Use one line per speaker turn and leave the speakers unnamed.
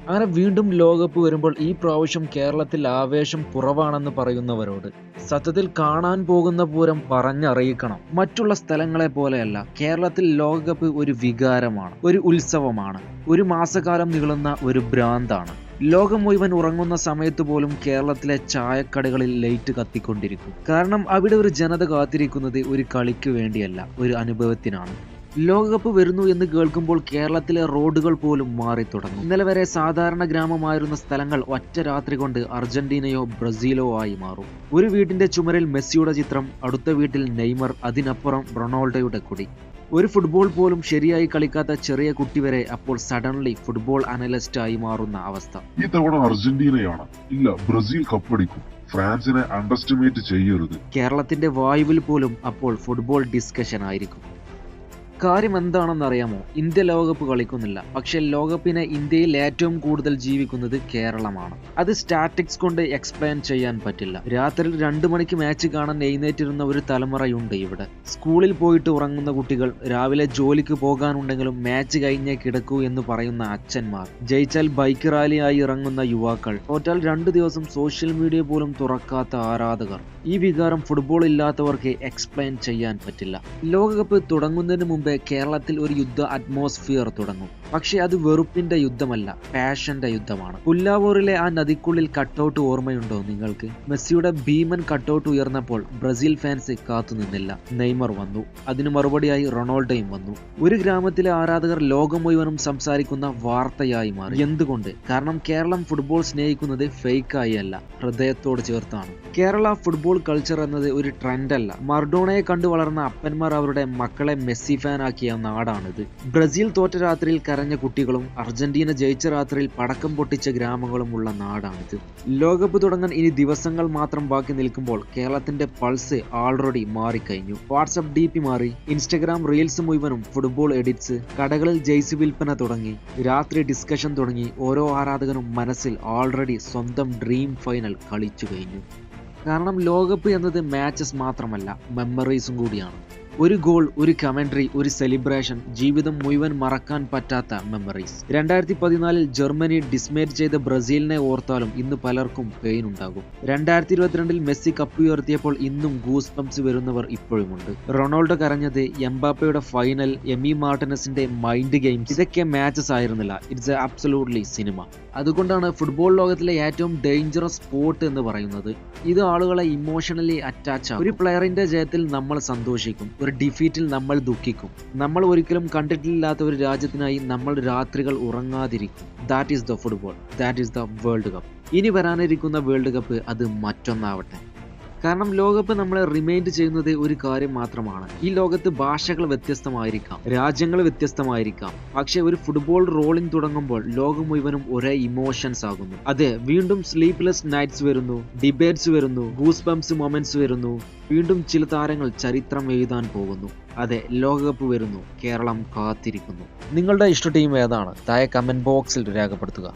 അങ്ങനെ വീണ്ടും ലോകകപ്പ് വരുമ്പോൾ ഈ പ്രാവശ്യം കേരളത്തിൽ ആവേശം കുറവാണെന്ന് പറയുന്നവരോട് സത്യത്തിൽ കാണാൻ പോകുന്ന പൂരം പറഞ്ഞറിയിക്കണം. മറ്റുള്ള സ്ഥലങ്ങളെ പോലെയല്ല, കേരളത്തിൽ ലോകകപ്പ് ഒരു വികാരമാണ്, ഒരു ഉത്സവമാണ്, ഒരു മാസക്കാലം നീളുന്ന ഒരു ഭ്രാന്താണ്. ലോകം മുഴുവൻ ഉറങ്ങുന്ന സമയത്ത് പോലും കേരളത്തിലെ ചായക്കടകളിൽ ലൈറ്റ് കത്തിക്കൊണ്ടിരിക്കും. കാരണം അവിടെ ഒരു ജനത കാത്തിരിക്കുന്നത് ഒരു കളിക്ക് വേണ്ടിയല്ല, ഒരു അനുഭവത്തിനാണ്. ലോകകപ്പ് വരുന്നു എന്ന് കേൾക്കുമ്പോൾ കേരളത്തിലെ റോഡുകൾ പോലും മാറി തുടങ്ങും. ഇന്നലെ വരെ സാധാരണ ഗ്രാമമായിരുന്ന സ്ഥലങ്ങൾ ഒറ്റ രാത്രി കൊണ്ട് അർജന്റീനയോ ബ്രസീലോ ആയി മാറും. ഒരു വീട്ടിന്റെ ചുമരിൽ മെസ്സിയുടെ ചിത്രം, അടുത്ത വീട്ടിൽ നെയ്മർ, അതിനപ്പുറം റൊണാൾഡോയുടെ കൊടി. ഒരു ഫുട്ബോൾ പോലും ശരിയായി കളിക്കാത്ത ചെറിയ കുട്ടി വരെ അപ്പോൾ സഡൻലി ഫുട്ബോൾ അനലിസ്റ്റ് ആയി മാറുന്ന അവസ്ഥ.
ഈ തവണ അർജന്റീനയാണ്, ഇല്ല ബ്രസീൽ കപ്പടിക്കും, ഫ്രാൻസിനെ അണ്ടർഎസ്റ്റിമേറ്റ് ചെയ്യരുത്.
കേരളത്തിന്റെ വായുവിൽ പോലും അപ്പോൾ ഫുട്ബോൾ ഡിസ്കഷൻ ആയിരിക്കും. കാര്യം എന്താണെന്ന് അറിയാമോ? ഇന്ത്യ ലോകകപ്പ് കളിക്കുന്നില്ല, പക്ഷെ ലോകകപ്പിനെ ഇന്ത്യയിൽ ഏറ്റവും കൂടുതൽ ജീവിക്കുന്നത് കേരളമാണ്. അത് സ്റ്റാറ്റിക്സ് കൊണ്ട് എക്സ്പ്ലെയിൻ ചെയ്യാൻ പറ്റില്ല. രാത്രി 2 മണിക്ക് മാച്ച് കാണാൻ എഴുന്നേറ്റിരുന്ന ഒരു തലമുറയുണ്ട് ഇവിടെ. സ്കൂളിൽ പോയിട്ട് ഉറങ്ങുന്ന കുട്ടികൾ, രാവിലെ ജോലിക്ക് പോകാനുണ്ടെങ്കിലും മാച്ച് കഴിഞ്ഞേ കിടക്കൂ എന്ന് പറയുന്ന അച്ഛന്മാർ, ജയിച്ചാൽ ബൈക്ക് റാലിയായി ഇറങ്ങുന്ന യുവാക്കൾ, തോറ്റാൽ 2 ദിവസം സോഷ്യൽ മീഡിയ പോലും തുറക്കാത്ത ആരാധകർ. ഈ വികാരം ഫുട്ബോൾ ഇല്ലാത്തവർക്ക് എക്സ്പ്ലെയിൻ ചെയ്യാൻ പറ്റില്ല. ലോകകപ്പ് തുടങ്ങുന്നതിന് മുമ്പ് കേരളത്തിൽ ഒരു യുദ്ധ അറ്റ്മോസ്ഫിയർ തുടങ്ങും. പക്ഷെ അത് വെറുപ്പിന്റെ യുദ്ധമല്ല, പാഷന്റെ യുദ്ധമാണ്. പുല്ലാവൂരിലെ ആ നദിക്കുള്ളിൽ കട്ടൗട്ട് ഓർമ്മയുണ്ടോ നിങ്ങൾക്ക്? മെസ്സിയുടെ ഭീമൻ കട്ടൗട്ട് ഉയർന്നപ്പോൾ ബ്രസീൽ ഫാൻസ് കാത്തുനിന്നില്ല. നെയ്മർ വന്നു, അതിന് മറുപടിയായി റൊണാൾഡോയും വന്നു. ഒരു ഗ്രാമത്തിലെ ആരാധകർ ലോകം മുഴുവനും സംസാരിക്കുന്ന വാർത്തയായി മാറി. എന്തുകൊണ്ട്? കാരണം കേരളം ഫുട്ബോൾ സ്നേഹിക്കുന്നത് ഫേക്കായി അല്ല, ഹൃദയത്തോട് ചേർത്താണ്. കേരള ഫുട്ബോൾ കൾച്ചർ എന്നത് ഒരു ട്രെൻഡല്ല. മർഡോണയെ കണ്ടു വളർന്ന അപ്പന്മാർ അവരുടെ മക്കളെ മെസ്സി ഫാൻ ആക്കിയ നാടാണിത്. ബ്രസീൽ തോറ്റ രാത്രിയിൽ കരഞ്ഞ കുട്ടികളും അർജന്റീന ജയിച്ച രാത്രിയിൽ പടക്കം പൊട്ടിച്ച ഗ്രാമങ്ങളും ഉള്ള നാടാണിത്. ലോകകപ്പ് തുടങ്ങാൻ ഇനി ദിവസങ്ങൾ മാത്രം ബാക്കി നിൽക്കുമ്പോൾ കേരളത്തിന്റെ പൾസ് ആൾറെഡി മാറിക്കഴിഞ്ഞു. വാട്സ്ആപ്പ് DP മാറി, ഇൻസ്റ്റഗ്രാം റീൽസ് മുഴുവനും ഫുട്ബോൾ എഡിറ്റ്സ്, കടകളിൽ ജേഴ്സി വിൽപ്പന തുടങ്ങി, രാത്രി ഡിസ്കഷൻ തുടങ്ങി. ഓരോ ആരാധകനും മനസ്സിൽ ആൾറെഡി സ്വന്തം ഡ്രീം ഫൈനൽ കളിച്ചു കഴിഞ്ഞു. കാരണം ലോകകപ്പ് എന്നത് മാച്ചസ് മാത്രമല്ല, മെമ്മറീസും കൂടിയാണ്. ഒരു ഗോൾ, ഒരു കമന്ററി, ഒരു സെലിബ്രേഷൻ, ജീവിതം മുഴുവൻ മറക്കാൻ പറ്റാത്ത മെമ്മറീസ്. 2014 ജർമ്മനി ഡിസ്മേറ്റ് ചെയ്ത ബ്രസീലിനെ ഓർത്താലും ഇന്ന് പലർക്കും പെയിൻ ഉണ്ടാകും. 2022 മെസ്സി കപ്പ് ഉയർത്തിയപ്പോൾ ഇന്നും ഗൂസ് ബംസ് വരുന്നവർ ഇപ്പോഴുമുണ്ട്. റൊണാൾഡോ കരഞ്ഞത്, എംബാപ്പയുടെ ഫൈനൽ, എമി മാർട്ടിനസിന്റെ മൈൻഡ് ഗെയിംസ്, ഇതൊക്കെ മാച്ചസ് ആയിരുന്നില്ല, ഇറ്റ്സ് എ അബ്സല്യൂട്ട്ലി സിനിമ. അതുകൊണ്ടാണ് ഫുട്ബോൾ ലോകത്തിലെ ഏറ്റവും ഡേഞ്ചറസ് സ്പോർട്ട് എന്ന് പറയുന്നത്. ഇത് ആളുകളെ ഇമോഷണലി അറ്റാച്ച് ആകും. ഒരു പ്ലെയറിന്റെ ജയത്തിൽ നമ്മൾ സന്തോഷിക്കും, ഒരു ഡിഫീറ്റിൽ നമ്മൾ ദുഃഖിക്കും. നമ്മൾ ഒരിക്കലും കണ്ടിട്ടില്ലാത്ത ഒരു രാജ്യത്തിനായി നമ്മൾ രാത്രികൾ ഉറങ്ങാതിരിക്കും. That is the football, that is the world cup. ഇനി വരാനിരിക്കുന്ന വേൾഡ് കപ്പ് അത് മറ്റൊന്നാവട്ടെ. കാരണം ലോകകപ്പ് നമ്മളെ റിമൈൻഡ് ചെയ്യുന്നത് ഒരു കാര്യം മാത്രമാണ്. ഈ ലോകത്ത് ഭാഷകൾ വ്യത്യസ്തമായിരിക്കാം, രാജ്യങ്ങൾ വ്യത്യസ്തമായിരിക്കാം, പക്ഷെ ഒരു ഫുട്ബോൾ റോളിംഗ് തുടങ്ങുമ്പോൾ ലോകം മുഴുവനും ഒരേ ഇമോഷൻസ് ആകുന്നു. അതെ, വീണ്ടും സ്ലീപ്ലെസ് നൈറ്റ്സ് വരുന്നു, ഡിബേറ്റ്സ് വരുന്നു, ഗൂസ് ബംസ് മൊമെന്റ്സ് വരുന്നു. വീണ്ടും ചില താരങ്ങൾ ചരിത്രം എഴുതാൻ പോകുന്നു. അതെ, ലോകകപ്പ് വരുന്നു, കേരളം കാത്തിരിക്കുന്നു. നിങ്ങളുടെ ഇഷ്ട ടീം ഏതാണ്? താഴെ കമന്റ് ബോക്സിൽ രേഖപ്പെടുത്തുക.